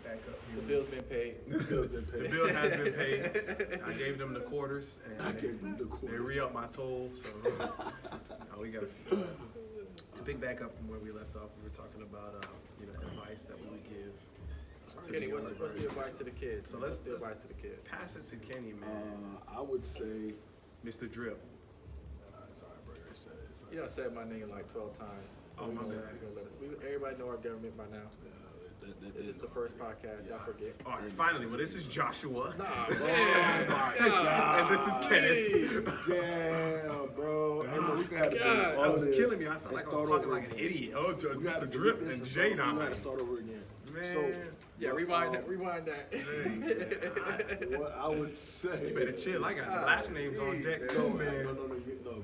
back up here. The bill's been paid. The bill has been paid. I gave them the quarters, and they re-upped my toll. So now we got to pick back up from where we left off. We were talking about advice that we would give. Kenny, what's the advice to the kids? So let's the advice to the kids. Pass it to Kenny, man. I would say, Mr. Drip. sorry, bro, I said it. Sorry. You done said my name like 12 times. So Oh, my bad. Everybody know our government by now. This is the first podcast. Y'all forget. All right, finally. Well, this is Joshua. Nah, Oh my God. And this is Kenneth. Damn, bro. Hey, man, we gotta God, do all That was this killing me. I felt and like I start was talking over like an again. idiot. Oh, We gotta Mr. do Drip this and Jay now. We gotta start over again. Man. So, yeah, rewind that. What I would say. You better chill. I got the last names on deck too, man. No.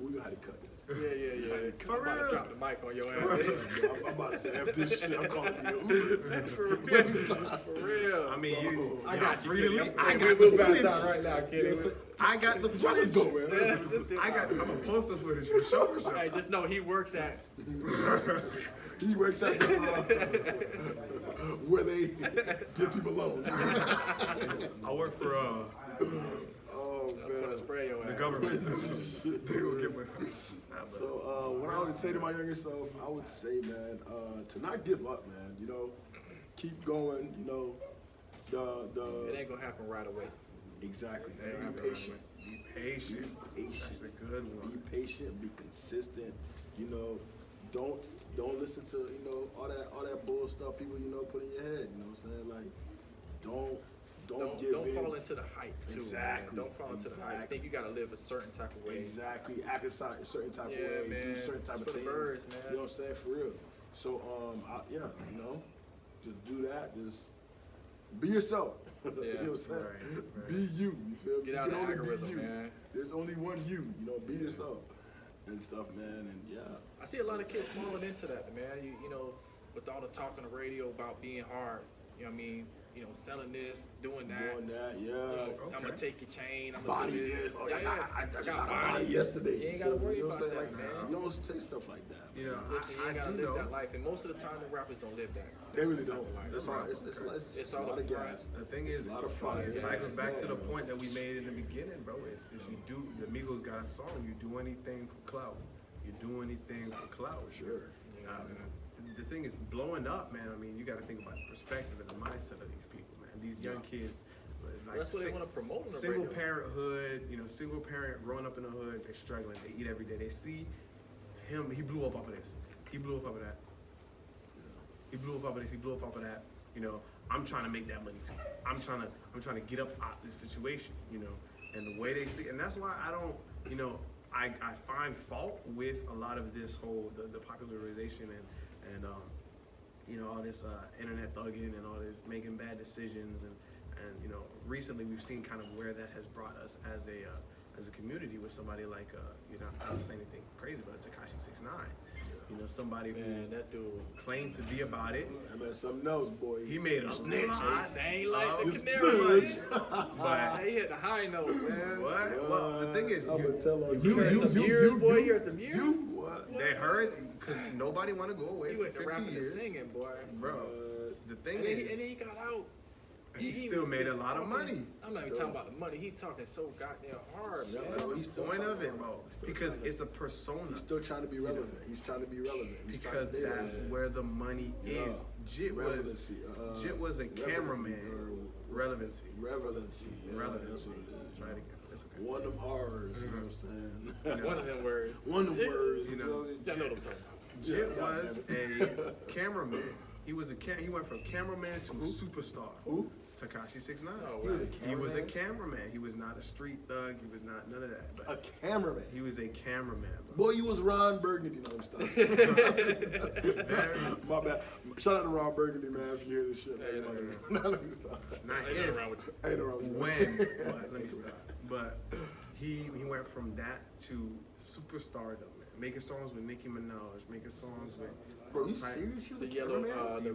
We gonna have to cut this. Yeah. For I'm about to real. drop the mic on your ass. I'm about to say after this shit, I'm calling you Uber. For real. I mean, I y'all got you, free to Kenny. leave. I'm I gonna got do the a footage. out right now, Kenny. I got the footage. Go, man. I'm a poster footage for sure. Hey, just know he works at. He works at where they give people loans. I work for Oh I'm gonna man. spray your the ass. government. They gonna get my. So what I would say to my younger self, I would say, man, to not give up, man. You know, keep going. You know, It ain't gonna happen right away. exactly. Be Be patient. Be patient. Be patient. That's a good one. Be patient. Be consistent. You know, don't listen to all that bull stuff people put in your head. You know what I'm saying? Like, don't give in. Don't fall into the hype too. Exactly. Man. Don't fall into the hype. I think you gotta live a certain type of way. Exactly. Act a certain type Yeah, of way. man. Do certain type It's of for the things. birds, man. You know what I'm saying? For real. So just do that. Just be yourself. You know what I'm saying? Right. Be you. You feel me? Get out You the can only be algorithm, you. man. There's only one you. Be yourself and stuff, man. And yeah. I see a lot of kids falling into that, man. You know, with all the talk on the radio about being hard. You know what I mean? Selling this, doing that. Doing that, yeah. I'm gonna take your chain. I'm Body gonna do this. this. Oh, Yeah, I got got a body yesterday. You ain't gotta worry You know about what I'm that, saying? man. You don't say stuff like that. Listen, you ain't gotta live that life, and most of the time, the rappers don't live that. They really don't. Life. That's all. It's a all lot of front. gas. The thing It's is, a lot of fun. it Yeah. cycles back to the point that we made in the beginning, bro. Is you do, the Migos got a song, you do anything for clout. You do anything for clout. Sure. The thing is, blowing up, man, I mean, you got to think about the perspective and the mindset of these people, man. These young kids, like That's what they want to promote on the single radio. parenthood, single parent growing up in the hood, they're struggling, they eat every day. They see him, he blew up off of this. He blew up off of that. He blew up off of this, he blew up off of that. I'm trying to make that money too. I'm trying to get up out of this situation, and the way they see, and that's why I don't, I find fault with a lot of this whole, the popularization and all this internet thugging and all this making bad decisions and recently we've seen kind of where that has brought us as a community with somebody like I don't say anything crazy, but Tekashi 6ix9ine. Somebody who that dude claimed to be about it. I mean, something else, boy. He made a lot. ain't like the This canary. bitch. But He hit the high note, man. what? Well, the thing is, I'm gonna tell on You heard some years, boy. You heard some years. What? they heard because nobody want to go away He for went to 50 rapping and years, singing, boy. bro. The thing And then, is, he got out. he still was made a just lot of talking- money. I'm not even talking about the money. He's talking so goddamn hard, Yeah, man. bro, The he's still point of talking it, about bro, it. He's still because trying to- it's a persona. He's still trying to be relevant. He's trying to be relevant. He's trying to Because stay that's relevant. where the money Yeah. is. Jit Relevancy, was a cameraman. Relevancy. Relevancy. Yeah, Relevancy. that's what it is. Try it again. It's okay. One of them R's, you know what I'm saying? One of them words. One of them words, You you know, know. Y'all know what I'm talking about. Jit Yeah, was a cameraman. He went from cameraman to superstar. Who? Tekashi 6ix9ine. Oh, He was wow. a He was a cameraman? cameraman. He was not a street thug. He was not none of that. A But cameraman. he was a cameraman, bro. Boy, you was Ron Burgundy. No, I'm stopping. My bad. Shout out to Ron Burgundy, man, if you hear this shit. Hey, Man. Nah, let me stop. Not Ain't if, nothing wrong with you. Ain't no wrong with that. when. But let me stop. But he went from that to superstardom, man. Making songs with Nicki Minaj, making songs with. Bro, you Type- serious? He was The a yellow, cameraman? the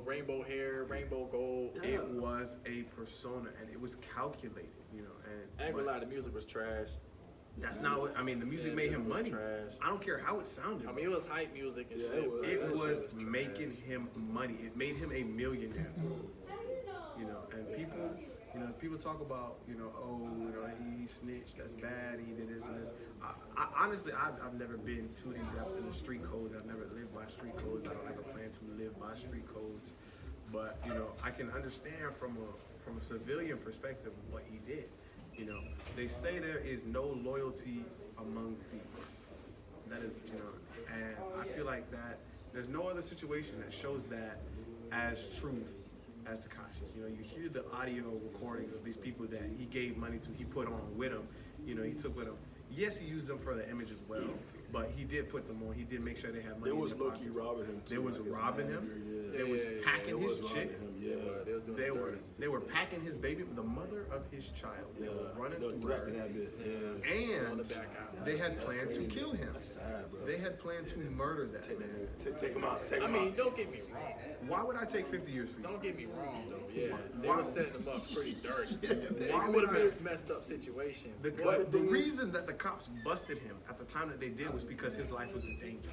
rainbow hair, rainbow gold. Yeah. It was a persona, and it was calculated, I ain't gonna lie, the music was trash. That's not what I mean. The music Yeah, made it him was money. trash. I don't care how it sounded. I mean, it was hype music and Yeah, shit. it was. but It that shit was trash. making him money. It made him a millionaire. You know, and people talk about, he snitched, that's bad, he did this and this. I honestly, I've never been too in depth in the street codes. I've never lived by street codes. I don't ever plan to live by street codes. But I can understand from a civilian perspective what he did. They say there is no loyalty among thieves. That is, and I feel like that there's no other situation that shows that as truth as Tekashi's. You hear the audio recordings of these people that he gave money to, he put on with him, he took with him. Yes, he used them for the image as well, but he did put them on. He did make sure they had money. They was in their low-key pockets. robbing him too. They was like his robbing him. manager, yeah. They was Yeah, packing They his was chick. robbing him, They were doing They it were dirty. they were packing his baby, the mother of his child. They were running No, through her. directing that bit. Yeah. On And the back out. they had That's planned to crazy. kill him. That's sad, bro. They had planned to murder that man. Take him out. Take I him mean, out. don't get me wrong. Why would I take 50 years for you? Don't get me wrong, though. Yeah, they Why- were setting them up pretty dirty. Why It would would have I? been a messed up situation. The But the thing is- reason that the cops busted him at the time that they did was because his life was in danger.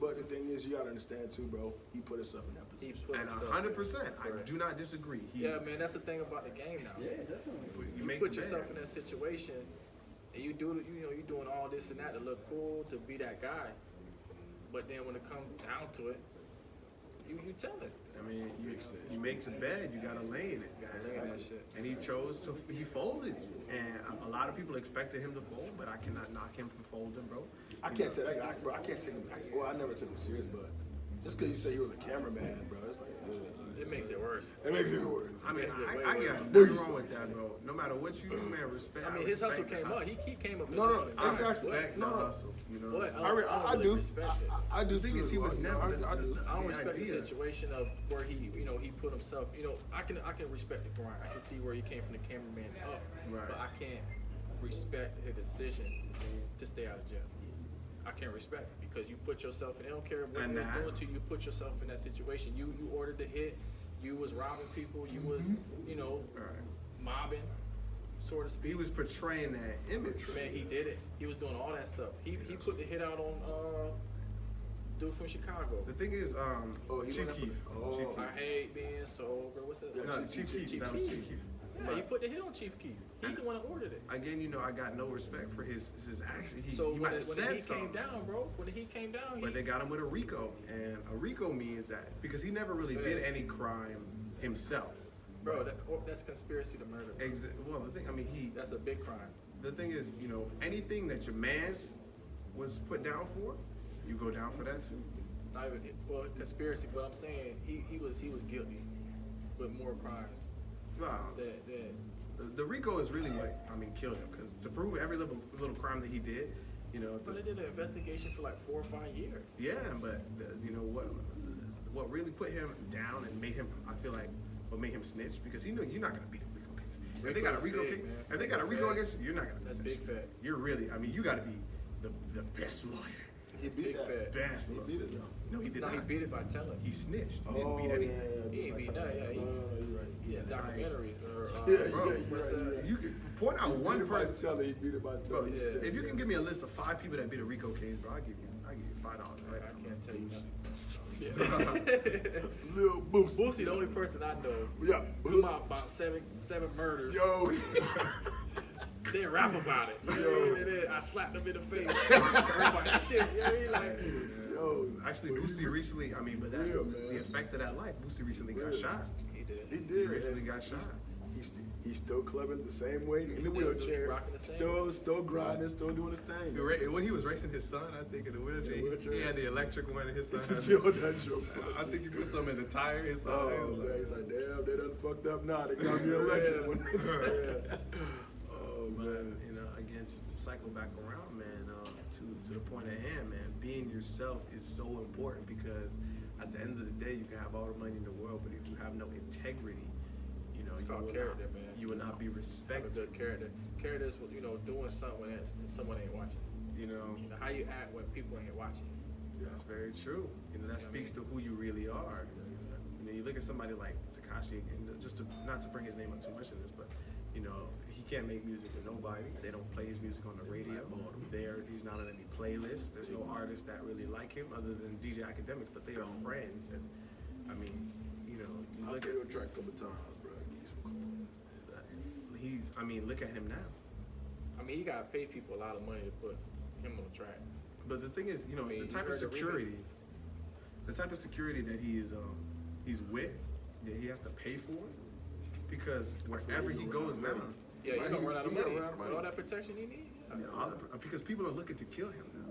But the thing is, you gotta understand too, bro. He put himself in that He position. put And himself 100%, I Correct. do not disagree. Yeah, man, that's the thing about the game now. Yeah, definitely. You You make put the yourself man. in that situation, and you do, you doing all this and that to look cool, to be that guy. But then when it comes down to it, you tell it. I mean, you make the bed, you gotta lay in it, guys. Lay in that shit. And he folded. And a lot of people expected him to fold, but I cannot knock him for folding, bro. I can't take that guy, bro. I can't take him. Well, I never took him serious, but just because you say he was a cameraman, bro, it's like, It makes it worse. it makes it worse. I mean, Makes it way I worse. got nothing wrong with that, bro. No matter what you do, man, respect. I mean, his hustle respect the came up. hustle. He came up. No, in no, this I one. respect the No. hustle, But I don't do. really respect it. I do. The thing too. is, he was never. I do. I don't the respect idea. the situation of where he put himself. I can respect the grind. I can see where he came from, the cameraman up. Right. But I can't respect his decision to stay out of jail. I can't respect it because you put yourself in. I don't care what And you're now- doing to you. Put yourself in that situation. You ordered the hit. You was robbing people. You was Right. mobbing, so to speak. He was portraying that image. Man, he did it. He was doing all that stuff. He put the hit out on dude from Chicago. The thing is, Oh, he Chief went up Keef. with- oh. Chief Keef. I hate being sober. What's that? Yeah, No, Chief Chief Keef. Chief That was Keef. Chief Keef. Yeah, he put the hit on Chief Keef. He's the one that ordered it. Again, I got no respect for his action. He So might when have the said heat something. came down, bro, when the heat came down, But they got him with a RICO, and a RICO means that because he never really did any crime himself. bro, that's conspiracy to murder. Well, the thing, I mean, That's a big crime. the thing is, anything that your man's was put down for, you go down for that too. Not even conspiracy, but I'm saying he was guilty with more crimes. Wow. The RICO is really what killed him because to prove every little crime that he did, But they did an investigation for like 4 or 5 years. yeah. But what really put him down and made him, I feel like, what made him snitch because he knew you're not gonna beat a RICO case. If they got a Rico's RICO big, case, man. if they got a RICO against you, you're not gonna. That's beat big that shit. fat. You're really, you got to be the best lawyer. He beat Big that. fat. Best He lawyer. beat it though. No, he did No, not. he beat it by telling. He snitched. He Oh, didn't beat anything. He ain't beat that, yeah, he- No, you're right. Yeah, documentary. Or, Yeah, Bro, you're right. You can point out He one beat it by person. telling. He beat it by Bro, telling. He said, if you can give me a list of 5 people that beat a RICO case, bro, I'll give you $5 right I now. can't tell you nothing. Yeah. Lil Boosie. Boosie, the only person I know, Yeah, who Boosie. about seven murders. Yo. They rap about it. Yo. And then I slapped him in the face. Everybody shit. Yeah, he like. Yo. Actually, But he Boosie recently, but that's Real, man. the effect of that life. Boosie recently got Real. shot. He did. He He did. recently and got shot. He's still clubbing the same way in the still wheelchair. rocking the same Still grinding, still doing his thing. When he was racing his son, I think in the wheelchair, In the wheelchair. he had the electric one, and his son had Yo, that's your I think he put something in the tire. His son, Oh, he was man, like- he's like, damn, they done fucked up now. They got me electric one. Yeah. Oh, But man. again, just to cycle back around, man, to the point at hand, man, being yourself is so important because at the end of the day, you can have all the money in the world, but if you have no integrity, It's you called will character, not, man. you will not be Have a respected. good character. Character is doing something when someone ain't watching. How you act when people ain't watching. That's very true. That speaks to who you really are. You look at somebody like Tekashi, and just not to bring his name up too much in this, but You know, he can't make music with nobody. They don't play his music on the radio. He's not on any playlists. There's no artists that really like him other than DJ Academics, but they are friends. And I mean, you know, you I'll look play at your track a couple times, bro. Give you some calls. I mean, look at him now. I mean, he gotta pay people a lot of money to put him on the track. But the thing is, you know, I mean, the you type of heard the security, that he's with, that he has to pay for, because wherever he goes now, Yeah, you're gonna run out of money. run out of money. With all that protection he needs. because people are looking to kill him now.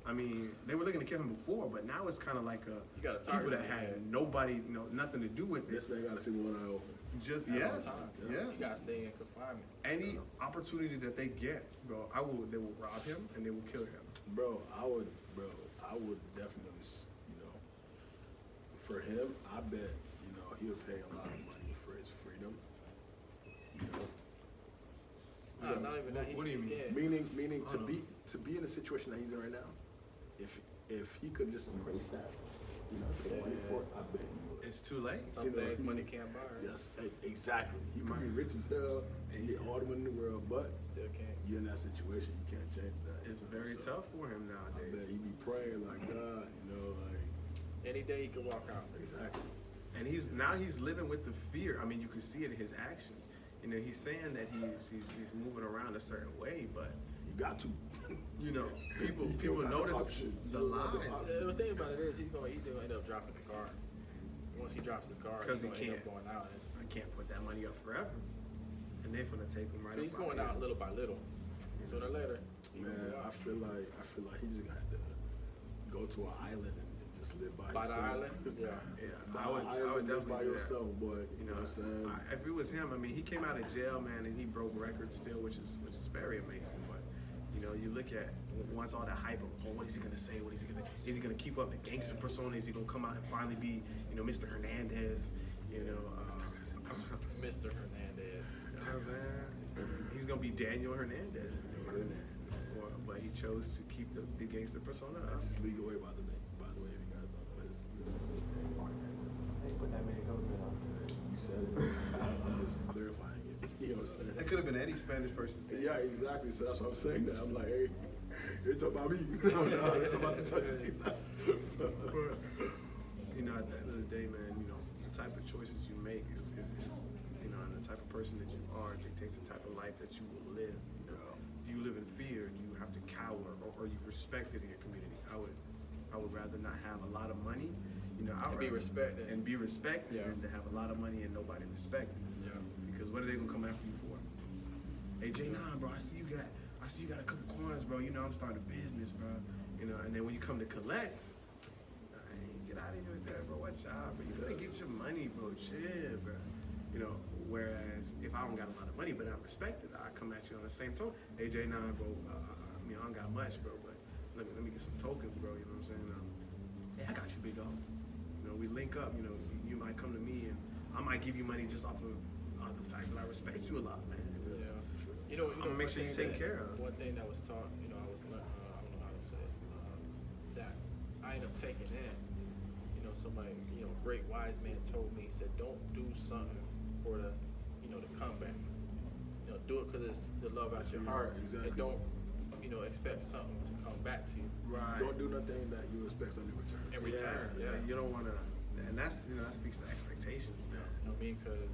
I mean, they were looking to kill him before, but now it's kind of like You got a people target that on your had head. nobody, you know, nothing to do with This it. man gotta see one eye open. Just That's yes, sometimes. yes. You gotta stay in confinement. Any opportunity that they get, bro, they will rob him and they will kill him. Bro, I would definitely, you know, for him, I bet, you know, he would pay a lot of money for his freedom. You know, Nah, not even that. What do you mean? Yeah. meaning Hold on. to be in the situation that he's in right now. If he could just embrace that, you know, pay money for it, I bet he would. It's too late. Some You know, things he- money can't buy. Right? Yes, exactly. He could be rich as hell and get all the money in the world, but Still can't. you're in that situation, you can't change that. It's very So, tough for him I bet nowadays. he be praying like God, you know, like Any day he could walk out. exactly. And he's living with the fear. I mean, you can see it in his actions. You know, he's saying that he's moving around a certain way, but You got to. you know, people You don't got no notice option. the You don't got no lies. option. The thing about it is he's gonna end up dropping the card. Once he drops his card, 'Cause he's he gonna end up can't. going out. I can't put that money up forever, and they're gonna take him right. But he's up going here. out little by little. Sooner or later, he gonna Man, go I out. feel like he just got to go to an island and just live by By the himself. island? Yeah. Yeah, By I would an island, live definitely by do that. yourself, boy. You know, what I'm saying? if it was him, I mean, he came out of jail, man, and he broke records still, which is very amazing. But you know, you look at once all that hype of, oh, what is he gonna say? Is he gonna keep up the gangster persona? Is he gonna come out and finally be, you know, Mr. Hernandez? You know, Mr. Hernandez. you know what I'm saying? He's gonna be Daniel Hernandez. But he chose to keep the gangster persona up. That's his legal way, by the way, if you guys don't know. They put that many goats in on. You said it. I'm just clarifying it. You know what I'm saying? That could have been any Spanish person's name. Yeah, exactly. So that's what I'm saying. That I'm like, hey, you're talking about me. No, they're talking about the touch. You know, at the end of the day, man, you know, the type of choices you make is you know, and the type of person that you are dictates the type of life that you will live. You know, do you live in fear? Do you have to cower, or are you respected in your community? I would rather not have a lot of money, you know, And be respected. and be respected Yeah. than to have a lot of money and nobody respect you. Yeah. Because what are they gonna come after you for? Hey J9, bro, I see you got a couple coins, bro. You know, I'm starting a business, bro. You know, and then when you come to collect, hey, get out of here with that, bro. Watch out, bro. You gotta get your money, bro. Chill, bro. You know, whereas if I don't got a lot of money, but I'm respected, I come at you on the same tone. Hey J9, bro, I don't got much, bro, but let me get some tokens, bro. You know what I'm saying? Hey, I got you, big dog. You know, we link up. You know, you might come to me, and I might give you money just off of the fact that I respect you a lot, man. Yeah. You know, I'ma make one sure you thing take care of. One thing that was taught, you know, I don't know how to say it, that I ended up taking in. You know, somebody, you know, a great wise man told me, he said, don't do something for the, you know, the comeback. You know, do it because it's the love out your heart, Exactly. and don't, you know, expect something to come back to you Right. Don't do nothing that you expect something in return. in return. Yeah. You don't want to, and that's, you know, that speaks to expectations, man. You know what I mean? Because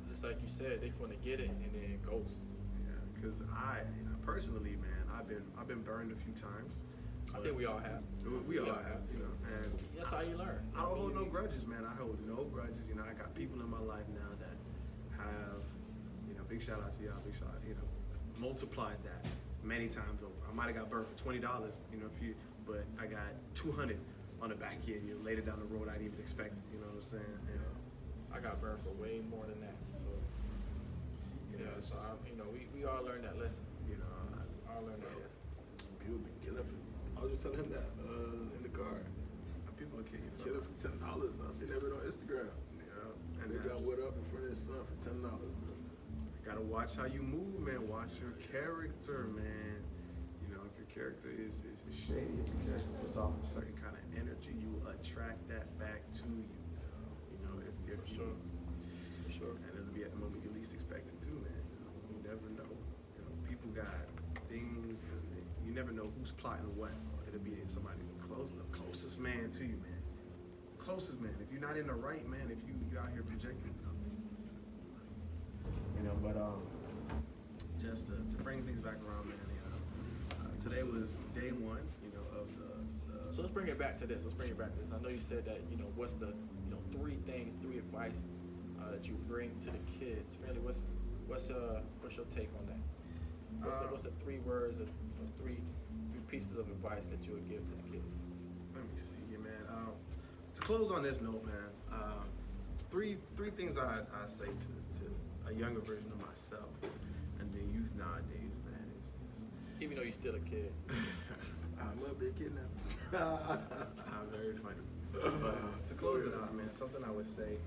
just like you said, they want to get it and then it goes. Yeah, because you know, personally, man, I've been burned a few times. I think we all have. We all have, you know, and That's how you learn. I don't hold no grudges, man. I hold no grudges. You know, I got people in my life now that have, you know, big shout out to y'all, big shout out, you know, multiplied that many times over. I might have got burned for $20, you know, but I got 200 on the back end. You know, later down the road, I didn't even expect it. You know what I'm saying? And, I got burned for way more than that. So you know, it's so just, you know, we all learned that lesson. you know, All learned that lesson. People been killing for. I was just telling him that in the car. people will kill you for Killing for $10. I see that on Instagram. Yeah, and They got that's- what up in front of his son for $10. Bro. Gotta watch how you move, man. Watch your character, man. You know, if your character is shady, if your character puts off a certain kind of energy, you will attract that back to you. You know, if For you, sure. For sure. and it'll be at the moment you least expect it to, man. You never know. People got things, and you never know who's plotting what. It'll be somebody the closest man to you, man. Closest man. If you're not in the right, man, if you out here projecting, but just to bring things back around, man. Today was day one, of the. So let's bring it back to this. I know you said that, what's the, three advice that you bring to the kids. Fairly, what's your take on that? What's the 3 words or three pieces of advice that you would give to the kids? Let me see here, man. To close on this note, man, three things I say to a younger version of myself and the youth nowadays, man. Even though you're still a kid. I'm up there, kid now. I'm very funny. But to close it out, man, something I would say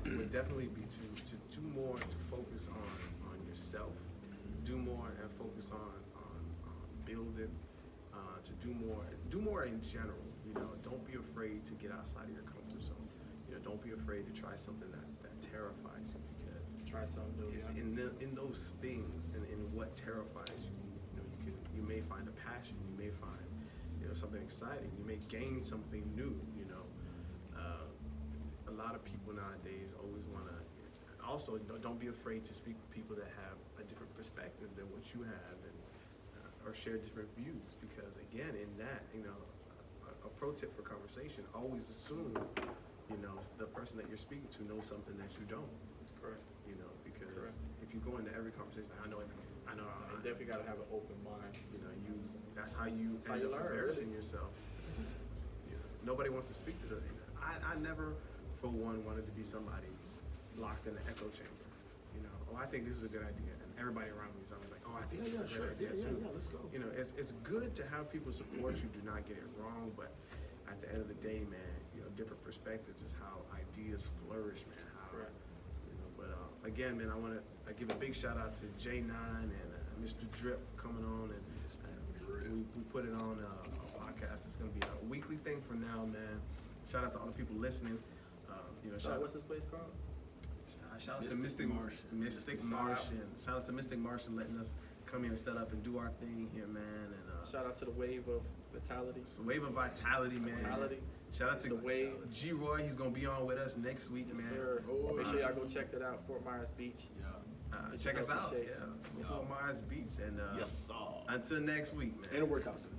would definitely be to do more to focus on yourself, do more and focus on building, to do more in general. Don't be afraid to get outside of your comfort zone. Don't be afraid to try something that terrifies you, because Try something new. it's in those things and in what terrifies you. You may find a passion. You may find something exciting. You may gain something new. A lot of people nowadays always want to. Also, don't be afraid to speak with people that have a different perspective than what you have, and or share different views. Because again, in that, a pro tip for conversation: always assume, the person that you're speaking to knows something that you don't. Correct. Because Correct. if you go into every conversation, I know. You definitely got to have an open mind. That's how you That's how you learn, embarrassing yourself. Nobody wants to speak to the. I never, for one, wanted to be somebody locked in the echo chamber. I think this is a good idea, and everybody around me is always like, I think this is a great idea too. Let's go. It's good to have people support you. Do not get it wrong, but at the end of the day, man, different perspectives is how ideas flourish, man. Right. But again, man, I want to give a big shout out to J9 and Mr. Drip for coming on, and we put it on a podcast. It's gonna be a weekly thing from now, man. Shout out to all the people listening. What's this place called? Shout out to Mystic Martian. Shout out to Mystic Martian letting us come here and set up and do our thing here, man. And Shout out to the Wave of Vitality. it's a wave of vitality, man. Shout out to The Wave. G Roy. He's gonna be on with us next week, Yes, man. sir. Make sure y'all go check that out. Fort Myers Beach. Check us out. Shakes. Fort Myers Beach. And Yes, sir. until next week, man. And a workout center.